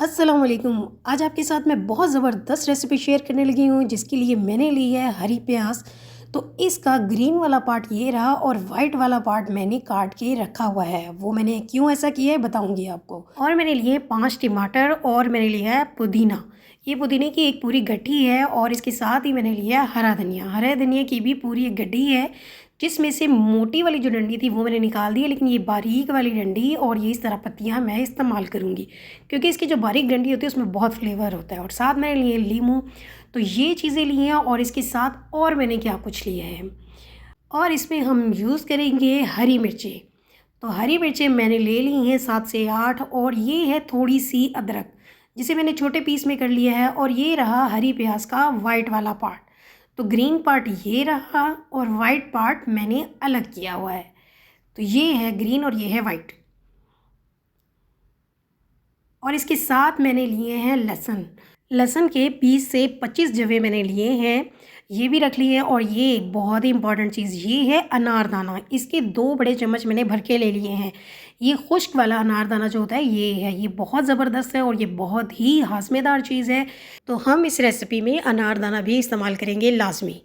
अस्सलाम वालेकुम। आज आपके साथ मैं बहुत ज़बरदस्त रेसिपी शेयर करने लगी हूँ जिसके लिए मैंने ली है हरी प्याज। तो इसका ग्रीन वाला पार्ट ये रहा और वाइट वाला पार्ट मैंने काट के रखा हुआ है। वो मैंने क्यों ऐसा किया है बताऊँगी आपको। और मैंने लिए 5 टमाटर और मैंने लिया है पुदीना। ये पुदीने की एक पूरी गड्ढी है और इसके साथ ही मैंने लिया हरा धनिया। हरे धनिया की भी पूरी एक गड्ढी है जिसमें से मोटी वाली जो डंडी थी वो मैंने निकाल दी है, लेकिन ये बारीक वाली डंडी और ये इस तरह पत्तियाँ मैं इस्तेमाल करूँगी क्योंकि इसकी जो बारीक डंडी होती है उसमें बहुत फ्लेवर होता है। और साथ मैंने लिए लीमू। तो ये चीज़ें ली हैं और इसके साथ और मैंने क्या कुछ लिया है और इसमें हम यूज़ करेंगे हरी मिर्चें। तो हरी मिर्चें मैंने ले ली हैं 7 से 8 और ये है थोड़ी सी अदरक जिसे मैंने छोटे पीस में कर लिया है। और ये रहा हरी प्याज का वाइट वाला पार्ट। तो ग्रीन पार्ट ये रहा और वाइट पार्ट मैंने अलग किया हुआ है। तो ये है ग्रीन और ये है वाइट। और इसके साथ मैंने लिए हैं लहसुन। लहसुन के 20 से 25 जवे मैंने लिए हैं, ये भी रख लिए हैं। और ये एक बहुत ही इंपॉर्टेंट चीज़ ये है अनारदाना। इसके 2 बड़े चम्मच मैंने भर के ले लिए हैं। ये खुश्क वाला अनारदाना जो होता है ये है, ये बहुत ज़बरदस्त है और ये बहुत ही हाज़मेदार चीज़ है। तो हम इस रेसिपी में अनारदाना भी इस्तेमाल करेंगे लाजमी।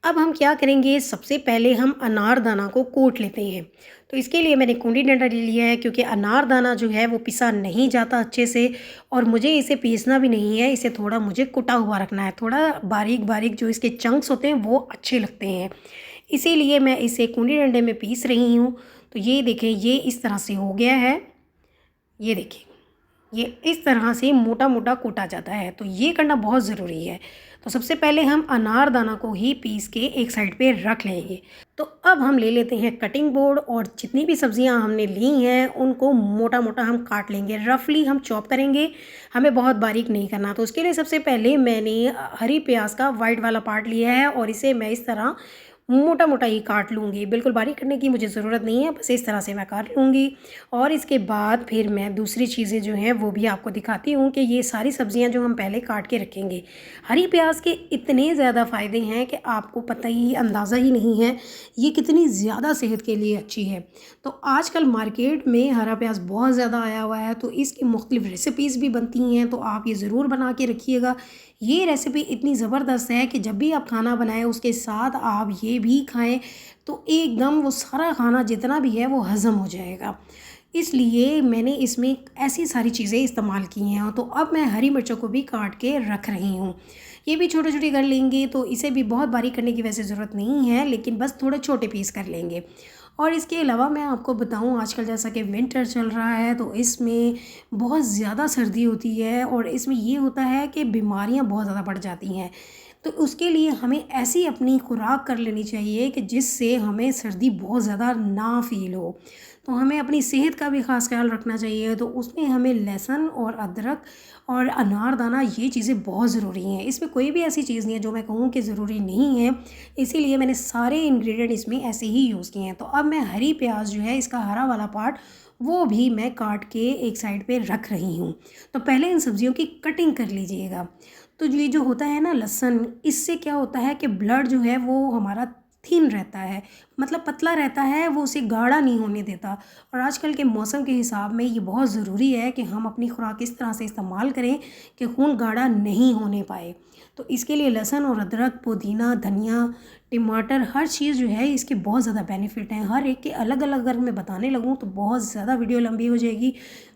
अब हम क्या करेंगे, सबसे पहले हम अनारदाना को कूट लेते हैं। तो इसके लिए मैंने कूंडी डंडा ले लिया है क्योंकि अनारदाना जो है वो पिसा नहीं जाता अच्छे से और मुझे इसे पीसना भी नहीं है, इसे थोड़ा मुझे कुटा हुआ रखना है। थोड़ा बारीक बारीक जो इसके चंक्स होते हैं वो अच्छे लगते हैं, इसीलिए मैं इसे कूंडी डंडे में पीस रही हूँ। तो ये देखें, ये इस तरह से हो गया है। ये देखिए, ये इस तरह से मोटा मोटा कूटा जाता है। तो ये करना बहुत ज़रूरी है। तो सबसे पहले हम अनारदाना को ही पीस के एक साइड पे रख लेंगे। तो अब हम ले लेते हैं कटिंग बोर्ड और जितनी भी सब्जियां हमने ली हैं उनको मोटा मोटा हम काट लेंगे, रफली हम चॉप करेंगे। हमें बहुत बारीक नहीं करना। तो उसके लिए सबसे पहले मैंने हरी प्याज का वाइट वाला पार्ट लिया है और इसे मैं इस तरह मोटा मोटा ही काट लूँगी। बिल्कुल बारीक करने की मुझे ज़रूरत नहीं है, बस इस तरह से मैं काट लूँगी। और इसके बाद फिर मैं दूसरी चीज़ें जो हैं वो भी आपको दिखाती हूँ कि ये सारी सब्जियाँ जो हम पहले काट के रखेंगे। हरी प्याज के इतने ज़्यादा फ़ायदे हैं कि आपको पता ही अंदाज़ा ही नहीं है ये कितनी ज़्यादा सेहत के लिए अच्छी है। तो आजकल मार्केट में हरा प्याज बहुत ज़्यादा आया हुआ है, तो इसकी मुख्तलिफ़ रेसिपीज़ भी बनती हैं। तो आप ये ज़रूर बना के रखिएगा। ये रेसिपी इतनी ज़बरदस्त है कि जब भी आप खाना बनाएं उसके साथ आप ये भी खाएं तो एकदम वो सारा खाना जितना भी है वो हज़म हो जाएगा। इसलिए मैंने इसमें ऐसी सारी चीज़ें इस्तेमाल की हैं। तो अब मैं हरी मिर्चों को भी काट के रख रही हूँ। ये भी छोटी छोटी कर लेंगे, तो इसे भी बहुत बारीक करने की वैसे ज़रूरत नहीं है, लेकिन बस थोड़े छोटे पीस कर लेंगे। और इसके अलावा मैं आपको बताऊं, आजकल जैसा कि विंटर चल रहा है तो इसमें बहुत ज़्यादा सर्दी होती है और इसमें ये होता है कि बीमारियां बहुत ज़्यादा बढ़ जाती हैं। तो उसके लिए हमें ऐसी अपनी खुराक कर लेनी चाहिए कि जिससे हमें सर्दी बहुत ज़्यादा ना फील हो। तो हमें अपनी सेहत का भी ख़ास ख्याल रखना चाहिए। तो उसमें हमें लहसुन और अदरक और अनारदाना ये चीज़ें बहुत ज़रूरी हैं। इसमें कोई भी ऐसी चीज़ नहीं है जो मैं कहूँ कि ज़रूरी नहीं है, इसीलिए मैंने सारे इंग्रेडिएंट इसमें ऐसे ही यूज़ किए हैं। तो अब मैं हरी प्याज जो है, इसका हरा वाला पार्ट वो भी मैं काट के एक साइड पे रख रही हूँ। तो पहले इन सब्जियों की कटिंग कर लीजिएगा। तो ये जो होता है ना लहसुन, इससे क्या होता है कि ब्लड जो है वो हमारा थिन रहता है, मतलब पतला रहता है, वो उसे गाढ़ा नहीं होने देता। और आजकल के मौसम के हिसाब में ये बहुत ज़रूरी है कि हम अपनी खुराक इस तरह से इस्तेमाल करें कि खून गाढ़ा नहीं होने पाए। तो इसके लिए लहसुन और अदरक, पुदीना, धनिया, टमाटर, हर चीज़ जो है इसके बहुत ज़्यादा बेनिफिट हैं। हर एक के अलग अलग अगर मैं बताने लगूँ तो बहुत ज़्यादा वीडियो लंबी हो जाएगी।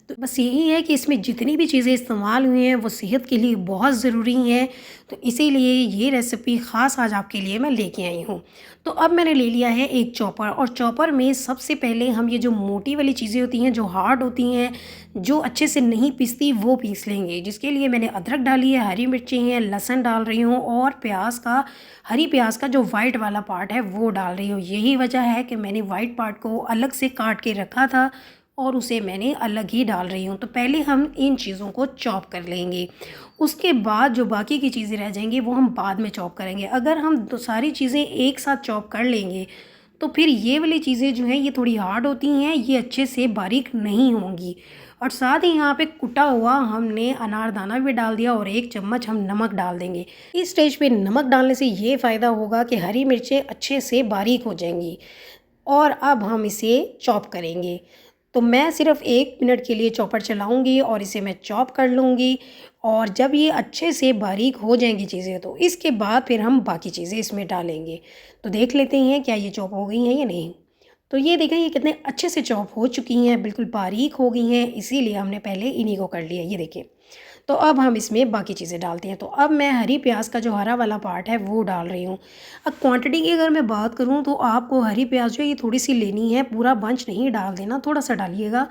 तो बस यही है कि इसमें जितनी भी चीज़ें इस्तेमाल हुई हैं वो सेहत के लिए बहुत ज़रूरी हैं। तो इसीलिए ये रेसिपी ख़ास आज आपके लिए मैं लेके आई हूँ। तो अब मैंने ले लिया है एक चॉपर और चॉपर में सबसे पहले हम ये जो मोटी वाली चीज़ें होती हैं, जो हार्ड होती हैं, जो अच्छे से नहीं पिसती, वो पीस लेंगे। जिसके लिए मैंने अदरक डाली है, हरी मिर्ची हैं, लहसुन डाल रही हूँ और प्याज का, हरी प्याज का जो वाइट वाला पार्ट है वो डाल रही हूँ। यही वजह है कि मैंने वाइट पार्ट को अलग से काट के रखा था और उसे मैंने अलग ही डाल रही हूँ। तो पहले हम इन चीज़ों को चॉप कर लेंगे, उसके बाद जो बाकी की चीज़ें रह जाएंगी वो हम बाद में चॉप करेंगे। अगर हम तो सारी चीज़ें एक साथ चॉप कर लेंगे तो फिर ये वाली चीज़ें जो हैं ये थोड़ी हार्ड होती हैं, ये अच्छे से बारीक नहीं होंगी। और साथ ही यहाँ पे कुटा हुआ हमने अनारदाना भी डाल दिया और 1 चम्मच हम नमक डाल देंगे। इस स्टेज पे नमक डालने से ये फ़ायदा होगा कि हरी मिर्चें अच्छे से बारीक हो जाएंगी। और अब हम इसे चॉप करेंगे। तो मैं सिर्फ 1 मिनट के लिए चॉपर चलाऊँगी और इसे मैं चॉप कर लूँगी। और जब ये अच्छे से बारीक हो जाएँगी चीज़ें तो इसके बाद फिर हम बाकी चीज़ें इसमें डालेंगे। तो देख लेते हैं क्या ये चॉप हो गई हैं या नहीं। तो ये देखें ये कितने अच्छे से चॉप हो चुकी हैं, बिल्कुल बारीक हो गई हैं, इसीलिए हमने पहले इन्हीं को कर लिया। ये देखिए। तो अब हम इसमें बाकी चीज़ें डालते हैं। तो अब मैं हरी प्याज का जो हरा वाला पार्ट है वो डाल रही हूँ। अब क्वांटिटी की अगर मैं बात करूँ तो आपको हरी प्याज जो है ये थोड़ी सी लेनी है, पूरा बंच नहीं डाल देना, थोड़ा सा डालिएगा।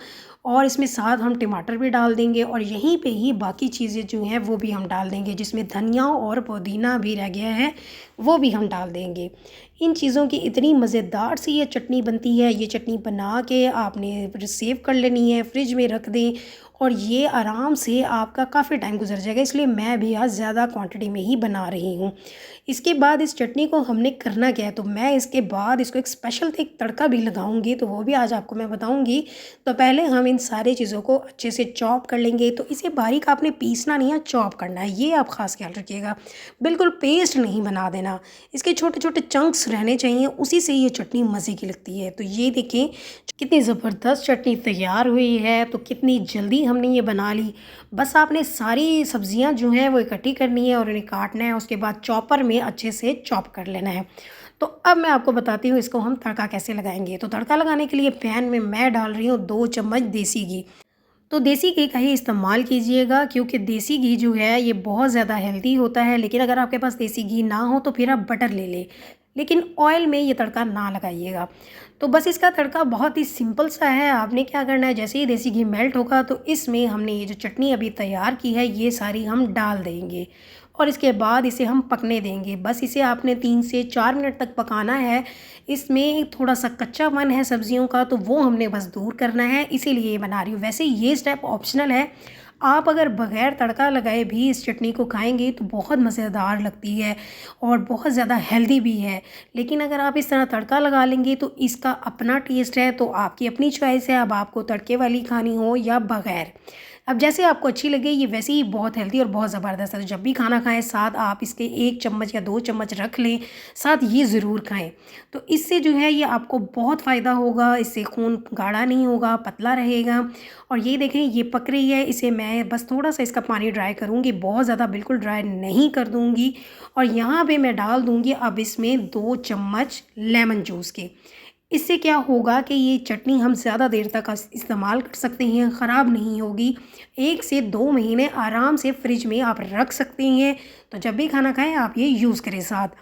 और इसमें साथ हम टमाटर भी डाल देंगे और यहीं पे ही बाकी चीज़ें जो हैं वो भी हम डाल देंगे, जिसमें धनिया और पुदीना भी रह गया है वो भी हम डाल देंगे। इन चीज़ों की इतनी मज़ेदार सी ये चटनी बनती है। ये चटनी बना के आपने सेव कर लेनी है, फ्रिज में रख दें और ये आराम से आपका काफ़ी टाइम गुजर जाएगा। इसलिए मैं भी आज ज़्यादा क्वांटिटी में ही बना रही हूँ। इसके बाद इस चटनी को हमने करना क्या है, तो मैं इसके बाद इसको एक स्पेशल एक तड़का भी लगाऊंगी, तो वो भी आज आपको मैं बताऊंगी। तो पहले हम इन सारी चीज़ों को अच्छे से चॉप कर लेंगे। तो इसे बारीक आपने पीसना नहीं है, चॉप करना है, ये आप ख़ास ख्याल रखिएगा। बिल्कुल पेस्ट नहीं बना देना, इसके छोटे छोटे चंक्स रहने चाहिए, उसी से ये चटनी मज़े की लगती है। तो ये देखें कितनी ज़बरदस्त चटनी तैयार हुई है। तो कितनी जल्दी हमने ये बना ली। बस आपने सारी सब्जियां जो हैं वो इकट्ठी करनी है और उन्हें काटना है, उसके बाद चॉपर में अच्छे से चॉप कर लेना है। तो अब मैं आपको बताती हूँ इसको हम तड़का कैसे लगाएंगे। तो तड़का लगाने के लिए पैन में मैं डाल रही हूँ 2 चम्मच देसी घी। तो देसी घी का ही इस्तेमाल कीजिएगा, क्योंकि देसी घी जो है ये बहुत ज़्यादा हेल्दी होता है। लेकिन अगर आपके पास देसी घी ना हो तो फिर आप बटर ले लें, लेकिन ऑयल में ये तड़का ना लगाइएगा। तो बस इसका तड़का बहुत ही सिंपल सा है। आपने क्या करना है, जैसे ही देसी घी मेल्ट होगा तो इसमें हमने ये जो चटनी अभी तैयार की है ये सारी हम डाल देंगे और इसके बाद इसे हम पकने देंगे। बस इसे आपने 3 से 4 मिनट तक पकाना है। इसमें थोड़ा सा कच्चापन है सब्जियों का, तो वो हमने बस दूर करना है, इसीलिए ये बना रही हूँ। वैसे ये स्टेप ऑप्शनल है, आप अगर बग़ैर तड़का लगाए भी इस चटनी को खाएंगे तो बहुत मज़ेदार लगती है और बहुत ज़्यादा हेल्दी भी है। लेकिन अगर आप इस तरह तड़का लगा लेंगे तो इसका अपना टेस्ट है, तो आपकी अपनी चॉइस है, अब आपको तड़के वाली खानी हो या बग़ैर। अब जैसे आपको अच्छी लगे, ये वैसे ही बहुत हेल्दी और बहुत ज़बरदस्त है। तो जब भी खाना खाएं साथ आप इसके 1 चम्मच या 2 चम्मच रख लें, साथ ये ज़रूर खाएं। तो इससे जो है ये आपको बहुत फ़ायदा होगा, इससे खून गाढ़ा नहीं होगा, पतला रहेगा। और ये देखें ये पक रही है, इसे मैं बस थोड़ा सा इसका पानी ड्राई करूँगी, बहुत ज़्यादा बिल्कुल ड्राई नहीं कर दूँगी। और यहाँ पे मैं डाल दूँगी अब इसमें 2 चम्मच लेमन जूस के। इससे क्या होगा कि ये चटनी हम ज़्यादा देर तक इस्तेमाल कर सकते हैं, ख़राब नहीं होगी। 1 से 2 महीने आराम से फ्रिज में आप रख सकते हैं। तो जब भी खाना खाएं आप ये यूज़ करें साथ।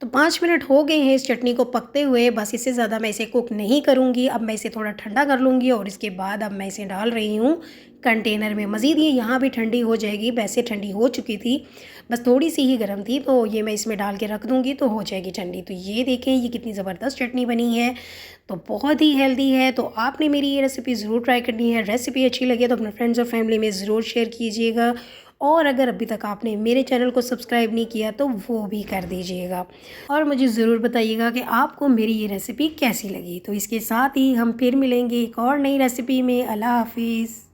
तो 5 मिनट हो गए हैं इस चटनी को पकते हुए, बस इससे ज़्यादा मैं इसे कुक नहीं करूँगी। अब मैं इसे थोड़ा ठंडा कर लूँगी और इसके बाद अब मैं इसे डाल रही हूँ कंटेनर में। मज़ीद ये यहाँ भी ठंडी हो जाएगी, वैसे ठंडी हो चुकी थी, बस थोड़ी सी ही गर्म थी। तो ये मैं इसमें डाल के रख दूँगी तो हो जाएगी ठंडी। तो ये देखें ये कितनी ज़बरदस्त चटनी बनी है, तो बहुत ही हेल्दी है। तो आपने मेरी ये रेसिपी ज़रूर ट्राई करनी है। रेसिपी अच्छी लगे तो अपने फ्रेंड्स और फैमिली में ज़रूर शेयर कीजिएगा। और अगर अभी तक आपने मेरे चैनल को सब्सक्राइब नहीं किया तो वो भी कर दीजिएगा। और मुझे ज़रूर बताइएगा कि आपको मेरी ये रेसिपी कैसी लगी। तो इसके साथ ही हम फिर मिलेंगे एक और नई रेसिपी में। अल्लाह हाफिज़।